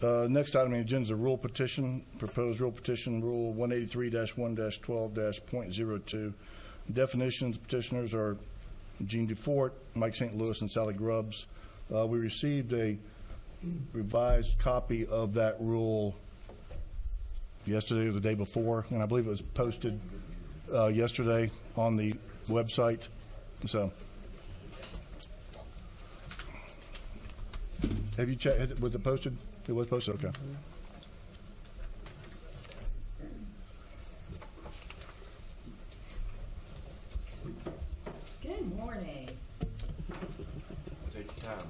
Next item on the agenda is a rule petition, proposed rule petition, Rule 183-1-12-.02. Definitions, petitioners are Jeanne Dufort, Mike St. Louis, and Salleigh Grubbs. We received a revised copy of that rule yesterday or the day before, and I believe it was posted yesterday on the website. So, have you checked? Was it posted? It was posted. Okay. Good morning. Take your time.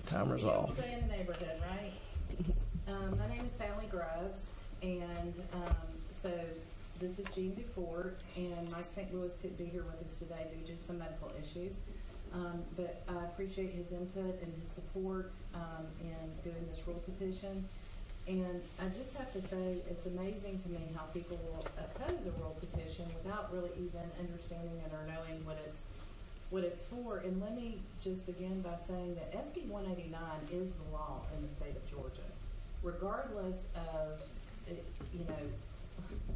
Timer's off. Day in the neighborhood, right? My name is Salleigh Grubbs, and so this is Jeanne Dufort, and Mike St. Louis couldn't be here with us today due to some medical issues. But I appreciate his input and his support in doing this rule petition. And I just have to say, it's amazing to me how people will oppose a rule petition without really even understanding it or knowing what it's for. And let me just begin by saying that SB 189 is the law in the state of Georgia, regardless of,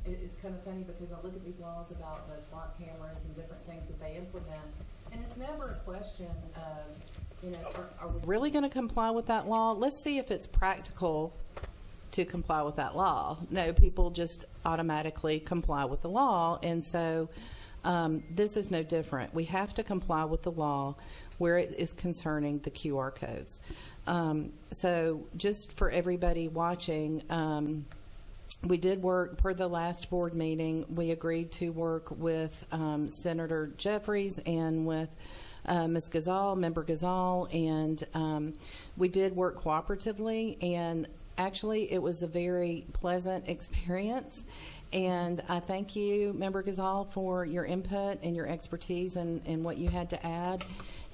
it's kind of funny because I look at these laws about the flock cameras and different things that they implement, and it's never a question of, are we really going to comply with that law? Let's see if it's practical to comply with that law. No, people just automatically comply with the law, and so this is no different. We have to comply with the law where it is concerning the QR codes. So just for everybody watching, we did work per the last board meeting. We agreed to work with Senator Jeffries and with Ms. Gazal, Member Gazal, and we did work cooperatively, and actually it was a very pleasant experience. And I thank you, Member Gazal, for your input and your expertise and what you had to add.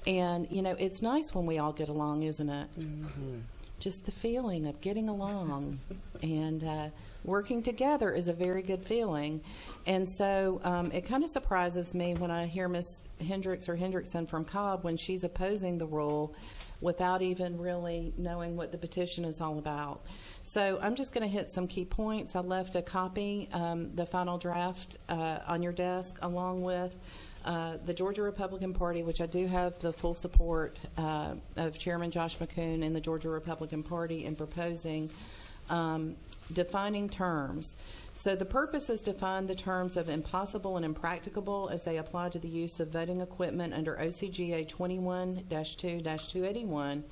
And, it's nice when we all get along, isn't it? Mm-hmm. Just the feeling of getting along and working together is a very good feeling. And so it kind of surprises me when I hear Ms. Hendricks or Hendrickson from Cobb when she's opposing the rule without even really knowing what the petition is all about. So I'm just going to hit some key points. I left a copy, the final draft, on your desk, along with the Georgia Republican Party, which I do have the full support of Chairman Josh McCoon and the Georgia Republican Party in proposing defining terms. So the purpose is to define the terms of impossible and impracticable as they apply to the use of voting equipment under OCGA 21-2-281,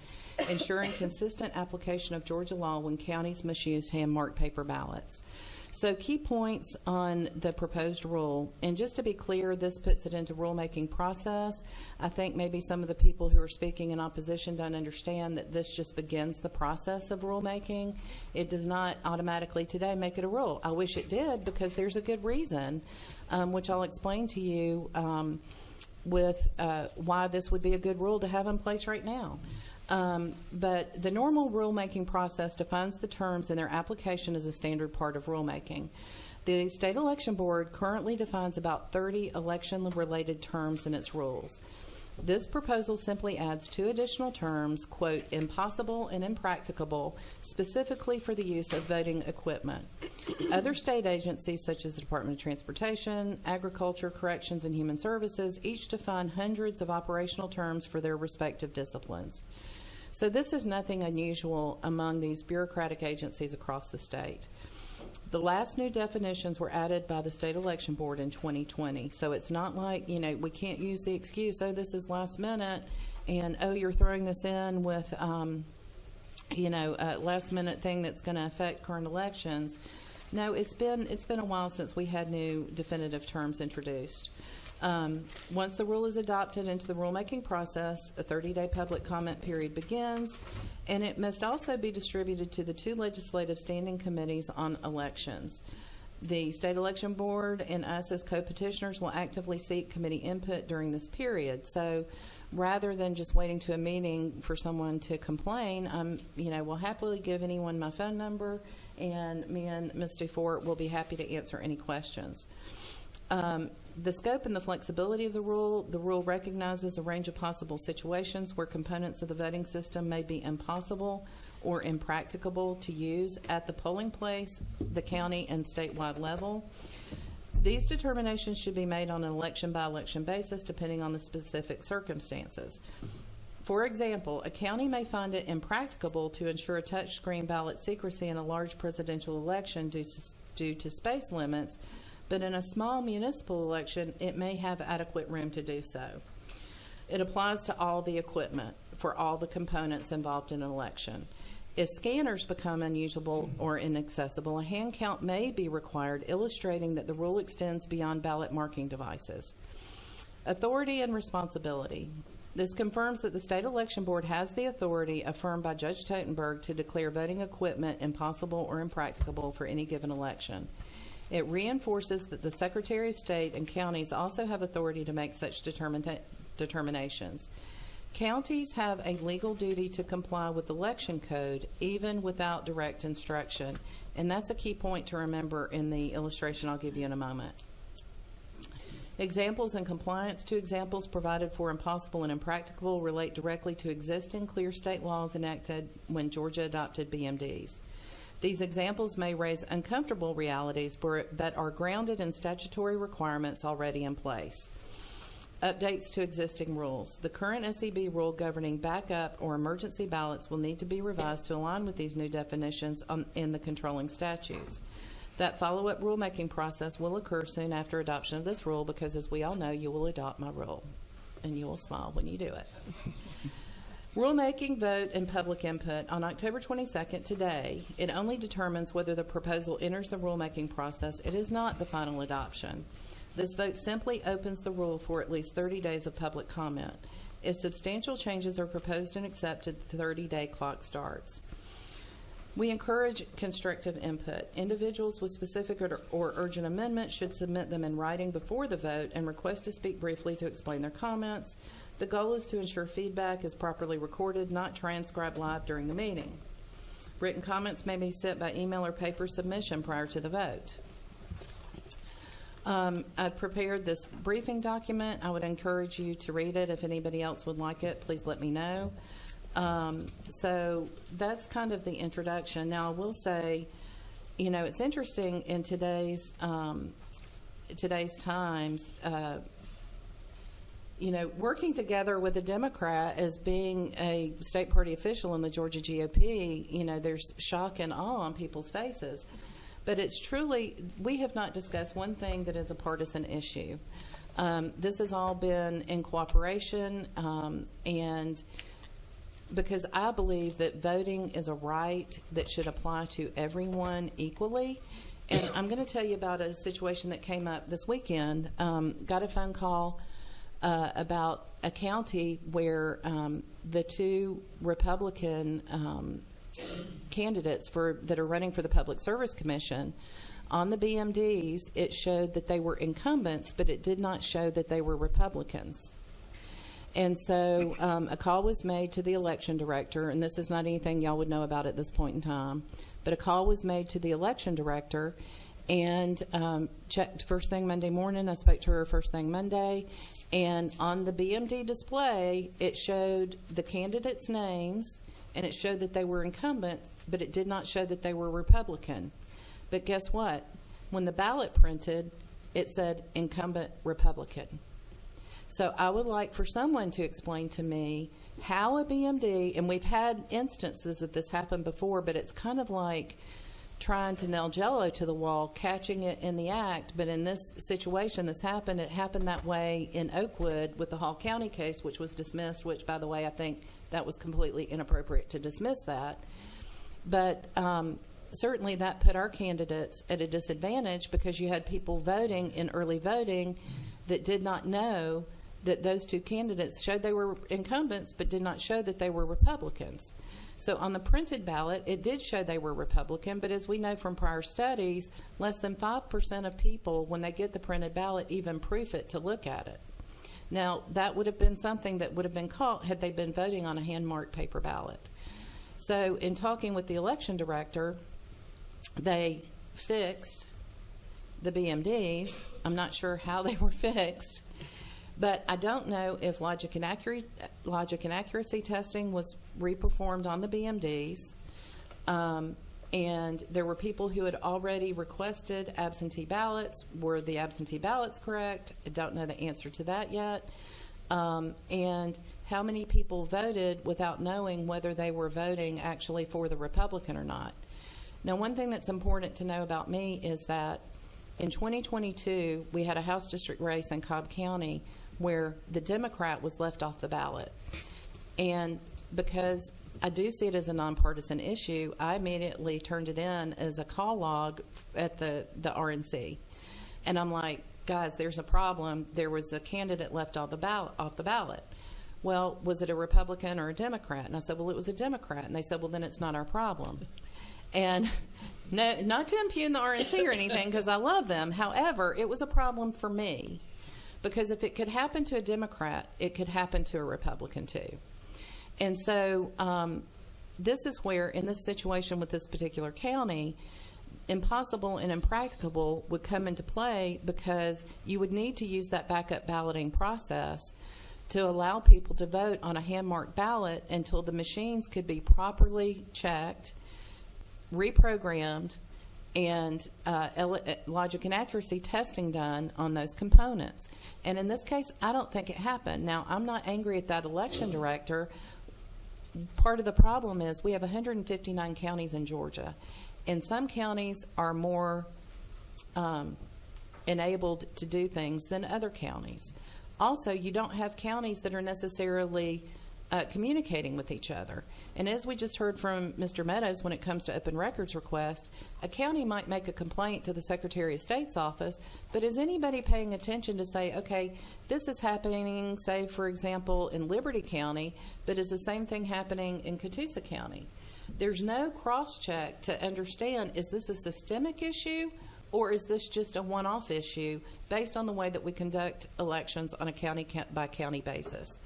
ensuring consistent application of Georgia law when counties must use hand-marked paper ballots. So key points on the proposed rule, and just to be clear, this puts it into rulemaking process. I think maybe some of the people who are speaking in opposition don't understand that this just begins the process of rulemaking. It does not automatically today make it a rule. I wish it did, because there's a good reason, which I'll explain to you with why this would be a good rule to have in place right now. But the normal rulemaking process defines the terms and their application as a standard part of rulemaking. The State Election Board currently defines about 30 election-related terms in its rules. This proposal simply adds 2 additional terms, quote, impossible and impracticable, specifically for the use of voting equipment. Other state agencies, such as the Department of Transportation, Agriculture, Corrections, and Human Services, each define hundreds of operational terms for their respective disciplines. So this is nothing unusual among these bureaucratic agencies across the state. The last new definitions were added by the State Election Board in 2020. So it's not like, we can't use the excuse, oh, this is last minute, and, oh, you're throwing this in with, a last minute thing that's going to affect current elections. No, it's been a while since we had new definitive terms introduced. Once the rule is adopted into the rulemaking process, a 30-day public comment period begins, and it must also be distributed to the 2 legislative standing committees on elections. The State Election Board and us as co-petitioners will actively seek committee input during this period. So rather than just waiting to a meeting for someone to complain, we'll happily give anyone my phone number, and me and Ms. Dufort will be happy to answer any questions. The scope and the flexibility of the rule recognizes a range of possible situations where components of the voting system may be impossible or impracticable to use at the polling place, the county, and statewide level. These determinations should be made on an election-by-election basis depending on the specific circumstances. For example, a county may find it impracticable to ensure a touchscreen ballot secrecy in a large presidential election due to space limits, but in a small municipal election, it may have adequate room to do so. It applies to all the equipment for all the components involved in an election. If scanners become unusable or inaccessible, a hand count may be required, illustrating that the rule extends beyond ballot marking devices. Authority and responsibility. This confirms that the State Election Board has the authority affirmed by Judge Totenberg to declare voting equipment impossible or impracticable for any given election. It reinforces that the Secretary of State and counties also have authority to make such determinations. Counties have a legal duty to comply with election code even without direct instruction, and that's a key point to remember in the illustration I'll give you in a moment. Examples and compliance. 2 examples provided for impossible and impracticable relate directly to existing clear state laws enacted when Georgia adopted BMDs. These examples may raise uncomfortable realities but are grounded in statutory requirements already in place. Updates to existing rules. The current SEB rule governing backup or emergency ballots will need to be revised to align with these new definitions in the controlling statutes. That follow-up rulemaking process will occur soon after adoption of this rule because, as we all know, you will adopt my rule, and you will smile when you do it. Rulemaking, vote, and public input. On October 22nd, today, it only determines whether the proposal enters the rulemaking process. It is not the final adoption. This vote simply opens the rule for at least 30 days of public comment. If substantial changes are proposed and accepted, the 30-day clock starts. We encourage constructive input. Individuals with specific or urgent amendments should submit them in writing before the vote and request to speak briefly to explain their comments. The goal is to ensure feedback is properly recorded, not transcribed live during the meeting. Written comments may be sent by email or paper submission prior to the vote. I've prepared this briefing document. I would encourage you to read it. If anybody else would like it, please let me know. So that's kind of the introduction. Now, I will say, you know, it's interesting in today's times, you know, working together with a Democrat as being a state party official in the Georgia GOP, you know, there's shock and awe on people's faces. But it's truly, we have not discussed one thing that is a partisan issue. This has all been in cooperation, and because I believe that voting is a right that should apply to everyone equally. And I'm going to tell you about a situation that came up this weekend. Got a phone call about a county where the 2 Republican candidates that are running for the Public Service Commission, on the BMDs, it showed that they were incumbents, but it did not show that they were Republicans. And so a call was made to the election director, and this is not anything y'all would know about at this point in time, but a call was made to the election director and checked first thing Monday morning. I spoke to her first thing Monday, and on the BMD display, it showed the candidates' names, and it showed that they were incumbent, but it did not show that they were Republican. But guess what? When the ballot printed, it said incumbent Republican. So I would like for someone to explain to me how a BMD, and we've had instances of this happen before, but it's kind of like trying to nail Jell-O to the wall, catching it in the act. But in this situation, it happened that way in Oakwood with the Hall County case, which was dismissed, which, by the way, I think that was completely inappropriate to dismiss that. But certainly that put our candidates at a disadvantage because you had people voting in early voting that did not know that those 2 candidates showed they were incumbents but did not show that they were Republicans. So on the printed ballot, it did show they were Republican, but as we know from prior studies, less than 5% of people, when they get the printed ballot, even proof it to look at it. Now, that would have been something that would have been caught had they been voting on a hand-marked paper ballot. So in talking with the election director, they fixed the BMDs. I'm not sure how they were fixed. But I don't know if logic and accuracy testing was reperformed on the BMDs. And there were people who had already requested absentee ballots. Were the absentee ballots correct? I don't know the answer to that yet. And how many people voted without knowing whether they were voting actually for the Republican or not. Now, one thing that's important to know about me is that in 2022, we had a House district race in Cobb County where the Democrat was left off the ballot. And because I do see it as a nonpartisan issue, I immediately turned it in as a call log at the RNC. And I'm like, guys, there's a problem. There was a candidate left off the ballot. Well, was it a Republican or a Democrat? And I said, well, it was a Democrat. And they said, well, then it's not our problem. And no, not to impugn the RNC or anything, because I love them. However, it was a problem for me. Because if it could happen to a Democrat, it could happen to a Republican too. And so this is where, in this situation with this particular county, impossible and impracticable would come into play, because you would need to use that backup balloting process to allow people to vote on a hand-marked ballot until the machines could be properly checked, reprogrammed, and logic and accuracy testing done on those components. And in this case, I don't think it happened. Now, I'm not angry at that election director. Part of the problem is we have 159 counties in Georgia, and some counties are more enabled to do things than other counties. Also, you don't have counties that are necessarily communicating with each other. And as we just heard from Mr. Meadows, when it comes to open records request, a county might make a complaint to the Secretary of State's office, but is anybody paying attention to say, okay, this is happening, say, for example, in Liberty County, but is the same thing happening in Catoosa County? There's no cross-check to understand, is this a systemic issue, or is this just a one-off issue based on the way that we conduct elections on a county-by-county basis?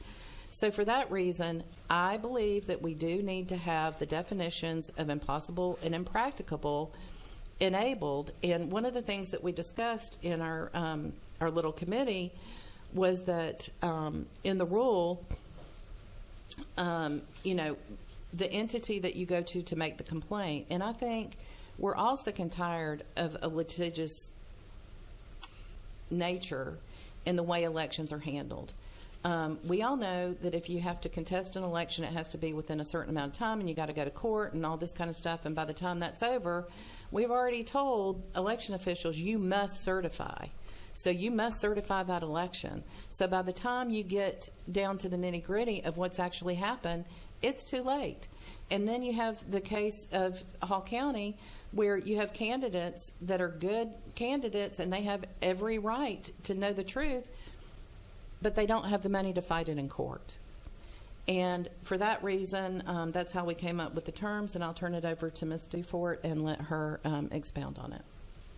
So for that reason, I believe that we do need to have the definitions of impossible and impracticable enabled. And one of the things that we discussed in our little committee was that in the rule, the entity that you go to make the complaint. And I think we're all sick and tired of a litigious nature in the way elections are handled. We all know that if you have to contest an election, it has to be within a certain amount of time, and you got to go to court and all this kind of stuff. And by the time that's over, we've already told election officials, you must certify. So you must certify that election. So by the time you get down to the nitty-gritty of what's actually happened, it's too late. And then you have the case of Hall County, where you have candidates that are good candidates, and they have every right to know the truth, but they don't have the money to fight it in court. And for that reason, that's how we came up with the terms, and I'll turn it over to Ms. Dufort and let her expound on it.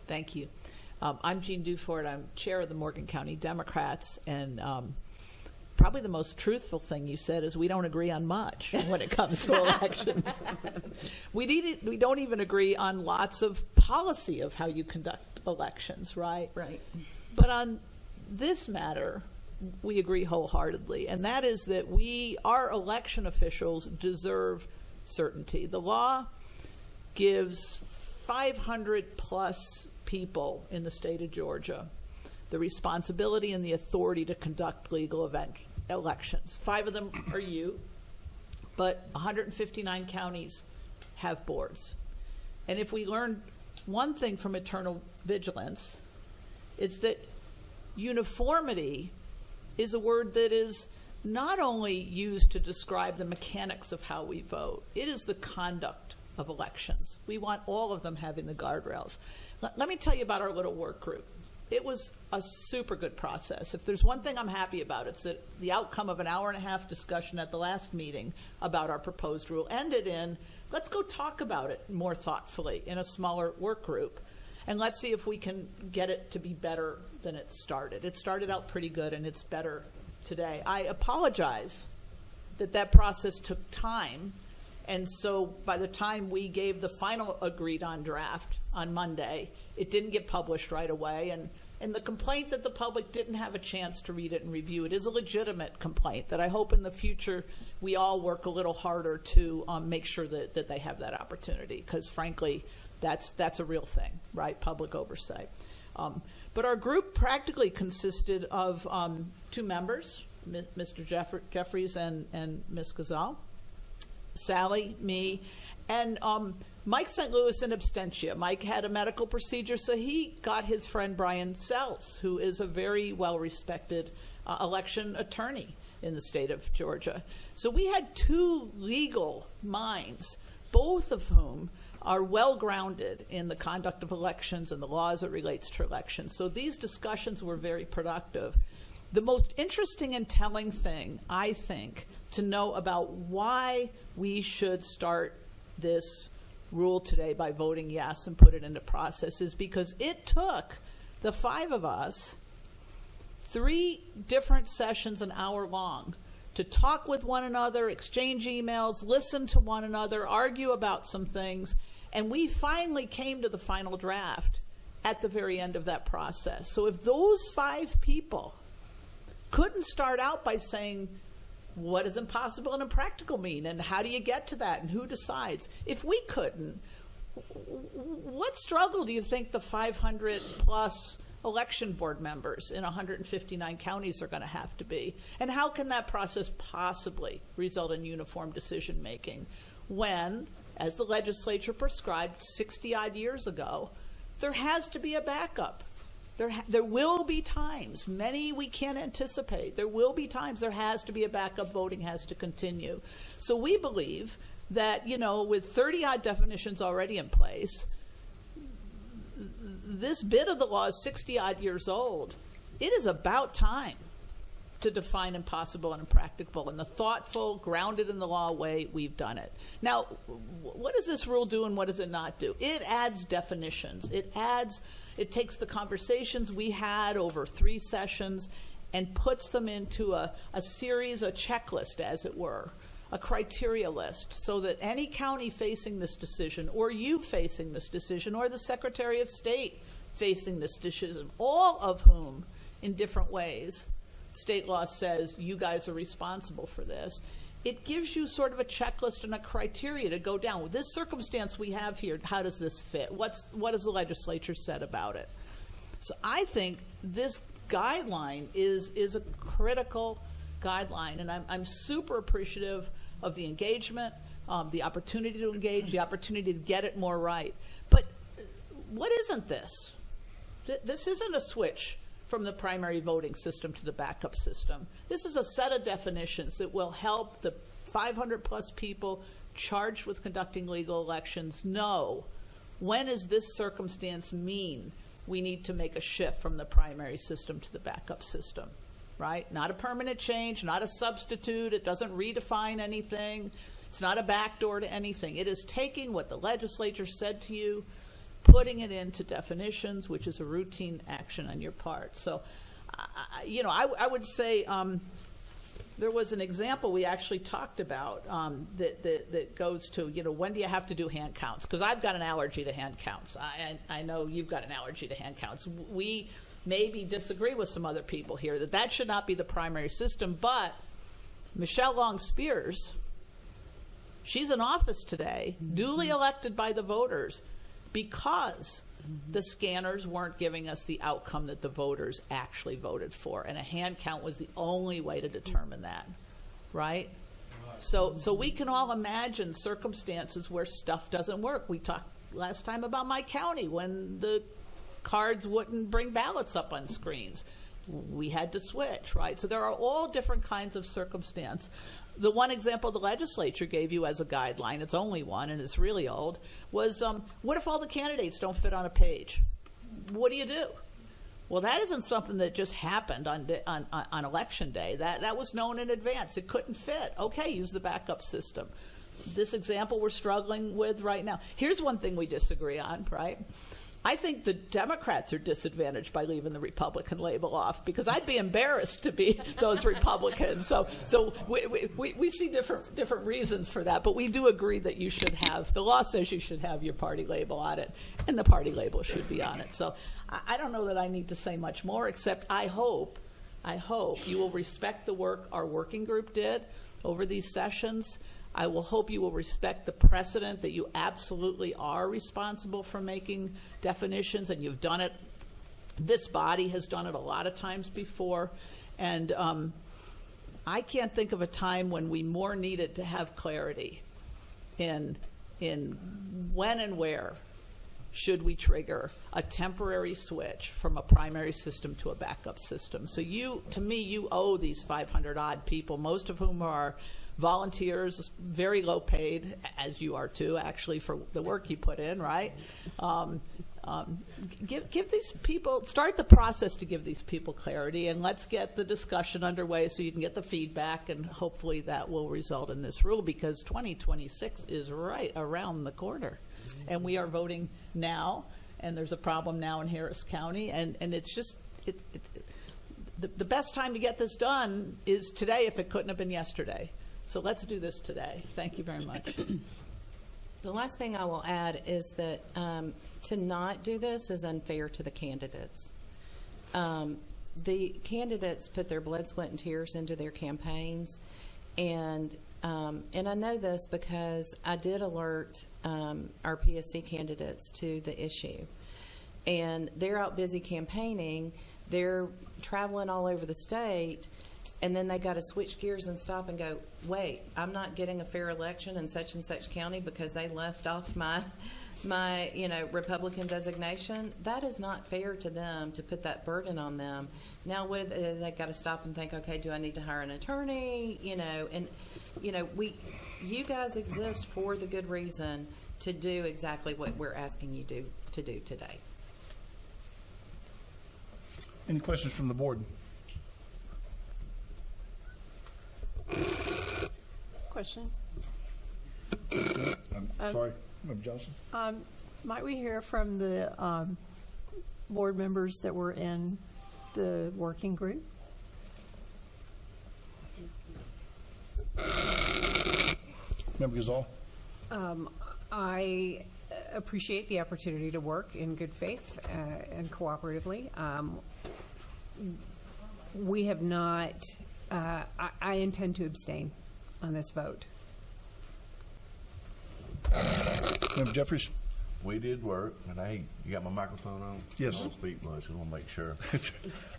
Thank you. I'm Jeanne Dufort. I'm chair of the Morgan County Democrats, and probably the most truthful thing you said is we don't agree on much when it comes to elections. We don't even agree on lots of policy of how you conduct elections, right? Right. But on this matter, we agree wholeheartedly, and that is that our election officials deserve certainty. The law gives 500 plus people in the state of Georgia the responsibility and the authority to conduct legal elections. 5 of them are you, but 159 counties have boards. And if we learn one thing from eternal vigilance, it's that uniformity is a word that is not only used to describe the mechanics of how we vote, it is the conduct of elections. We want all of them having the guardrails. Let me tell you about our little work group. It was a super good process. If there's one thing I'm happy about, it's that the outcome of an hour-and-a-half discussion at the last meeting about our proposed rule ended in, let's go talk about it more thoughtfully in a smaller work group. And let's see if we can get it to be better than it started. It started out pretty good, and it's better today. I apologize that process took time, And so by the time we gave the final agreed on draft on Monday, it didn't get published right away. And the complaint that the public didn't have a chance to read it and review it is a legitimate complaint that I hope in the future we all work a little harder to make sure that they have that opportunity, because frankly, that's a real thing, right? Public oversight. But our group practically consisted of 2 members, Mr. Jeffries and Ms. Gazal, Salleigh, me, and Mike St. Louis in absentia. Mike had a medical procedure, so he got his friend Brian Sells, who is a very well-respected election attorney in the state of Georgia. So we had 2 legal minds, both of whom are well-grounded in the conduct of elections and the laws that relates to elections. So these discussions were very productive. The most interesting and telling thing, I think, to know about why we should start this rule today by voting yes and put it into process is because it took the 5 of us 3 different sessions an hour long to talk with one another, exchange emails, listen to one another, argue about some things, and we finally came to the final draft at the very end of that process. So if those 5 people couldn't start out by saying, what does impossible and impractical mean, and how do you get to that, and who decides? If we couldn't, what struggle do you think the 500 plus election board members in 159 counties are going to have to be? And how can that process possibly result in uniform decision making when, as the legislature prescribed 60-odd years ago, there has to be a backup? There will be times, many we can't anticipate. There will be times there has to be a backup, voting has to continue. So we believe that, with 30-odd definitions already in place, this bit of the law is 60-odd years old. It is about time to define impossible and impracticable in the thoughtful, grounded in the law way we've done it. Now, what does this rule do and what does it not do? It adds definitions. It takes the conversations we had over 3 sessions and puts them into a series, a checklist, as it were, a criteria list, so that any county facing this decision, or you facing this decision, or the Secretary of State facing this decision, all of whom, in different ways, state law says you guys are responsible for this, it gives you sort of a checklist and a criteria to go down. With this circumstance we have here, how does this fit? What has the legislature said about it? So I think this guideline is a critical guideline, and I'm super appreciative of the engagement, the opportunity to engage, the opportunity to get it more right. But what isn't this? This isn't a switch from the primary voting system to the backup system. This is a set of definitions that will help the 500 plus people charged with conducting legal elections know when does this circumstance mean we need to make a shift from the primary system to the backup system, right? Not a permanent change, not a substitute. It doesn't redefine anything. It's not a backdoor to anything. It is taking what the legislature said to you, putting it into definitions, which is a routine action on your part. So, I would say there was an example we actually talked about that goes to, when do you have to do hand counts? Because I've got an allergy to hand counts. I know you've got an allergy to hand counts. We maybe disagree with some other people here that should not be the primary system, but Michelle Long Spears, she's in office today, duly elected by the voters, because the scanners weren't giving us the outcome that the voters actually voted for, and a hand count was the only way to determine that, right? So we can all imagine circumstances where stuff doesn't work. We talked last time about my county when the cards wouldn't bring ballots up on screens. We had to switch, right? So there are all different kinds of circumstance. The one example the legislature gave you as a guideline, it's only one and it's really old, was what if all the candidates don't fit on a page? What do you do? Well, that isn't something that just happened on election day. That was known in advance. It couldn't fit. Okay, use the backup system. This example we're struggling with right now. Here's one thing we disagree on, right? I think the Democrats are disadvantaged by leaving the Republican label off, because I'd be embarrassed to be those Republicans. So we see different reasons for that, but we do agree that you should have, the law says you should have your party label on it, and the party label should be on it. So I don't know that I need to say much more, except I hope you will respect the work our working group did over these sessions. I will hope you will respect the precedent that you absolutely are responsible for making definitions, and you've done it. This body has done it a lot of times before, and I can't think of a time when we more needed to have clarity in when and where should we trigger a temporary switch from a primary system to a backup system. So to me, you owe these 500 odd people, most of whom are volunteers, very low paid, as you are too, actually, for the work you put in, right? Give these people, start the process to give these people clarity, and let's get the discussion underway so you can get the feedback, and hopefully that will result in this rule, because 2026 is right around the corner. And we are voting now, and there's a problem now in Harris County, and it's just, the best time to get this done is today if it couldn't have been yesterday. So let's do this today. Thank you very much. The last thing I will add is that to not do this is unfair to the candidates. The candidates put their blood, sweat, and tears into their campaigns, and I know this because I did alert our PSC candidates to the issue. And they're out busy campaigning. They're traveling all over the state, and then they got to switch gears and stop and go, wait, I'm not getting a fair election in such and such county because they left off my Republican designation. That is not fair to them to put that burden on them. Now they got to stop and think, okay, do I need to hire an attorney? You guys exist for the good reason to do exactly what we're asking you to do today. Any questions from the board? Question. I'm sorry, Member Johnson. Might we hear from the board members that were in the working group? Member Gazal. I appreciate the opportunity to work in good faith and cooperatively. We have not, I intend to abstain on this vote. Member Jeffries. We did work, and you got my microphone on? Yes. I don't speak much. I want to make sure.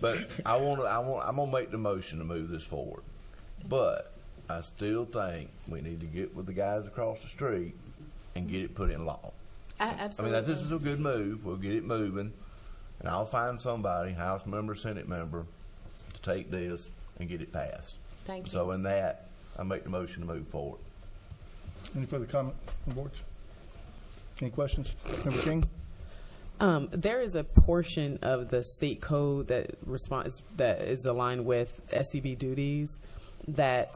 But I'm gonna make the motion to move this forward. But I still think we need to get with the guys across the street and get it put in law. Absolutely. I mean, this is a good move. We'll get it moving, and I'll find somebody, House member, Senate member, to take this and get it passed. Thank you. So in that, I make the motion to move forward. Any further comment from the board? Any questions? Member King? There is a portion of the state code that is aligned with SEB duties that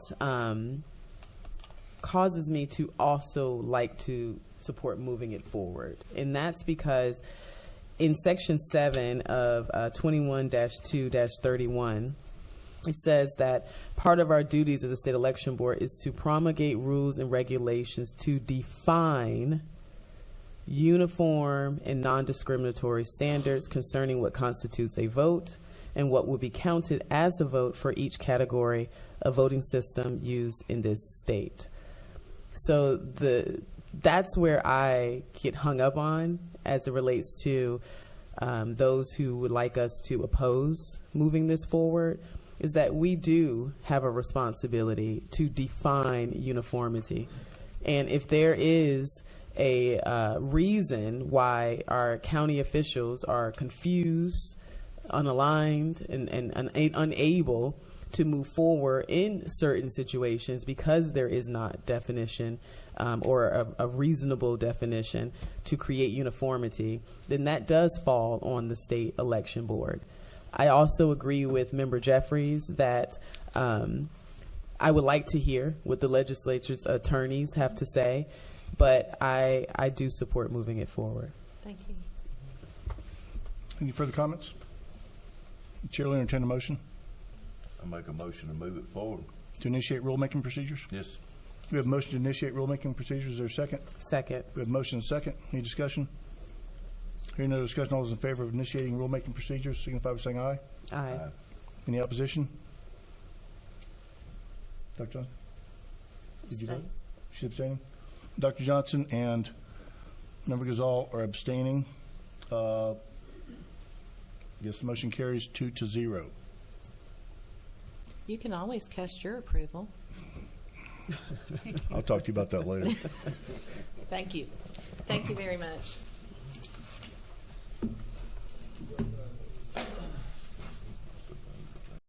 causes me to also like to support moving it forward. And that's because in Section 7 of 21-2-31, it says that part of our duties as a state election board is to promulgate rules and regulations to define uniform and non-discriminatory standards concerning what constitutes a vote and what will be counted as a vote for each category of voting system used in this state. So that's where I get hung up on as it relates to those who would like us to oppose moving this forward, is that we do have a responsibility to define uniformity. And if there is a reason why our county officials are confused, unaligned, and unable to move forward in certain situations because there is not definition or a reasonable definition to create uniformity, then that does fall on the state election board. I also agree with Member Jeffries that I would like to hear what the legislature's attorneys have to say, but I do support moving it forward. Thank you. Any further comments? The chair will entertain a motion I make a motion to move it forward. to initiate rulemaking procedures. Yes. We have a motion to initiate rulemaking procedures. Is there a second? Second. We have a motion and a second. Any discussion? Hearing no discussion, all those in favor of initiating rulemaking procedures signify by saying aye. Aye. Any opposition? Dr. Johnson? Did you vote? She's abstaining. Dr. Johnson and Member Gazal are abstaining. Yes, the motion carries 2-0. You can always cast your approval. I'll talk to you about that later. Thank you. Thank you very much.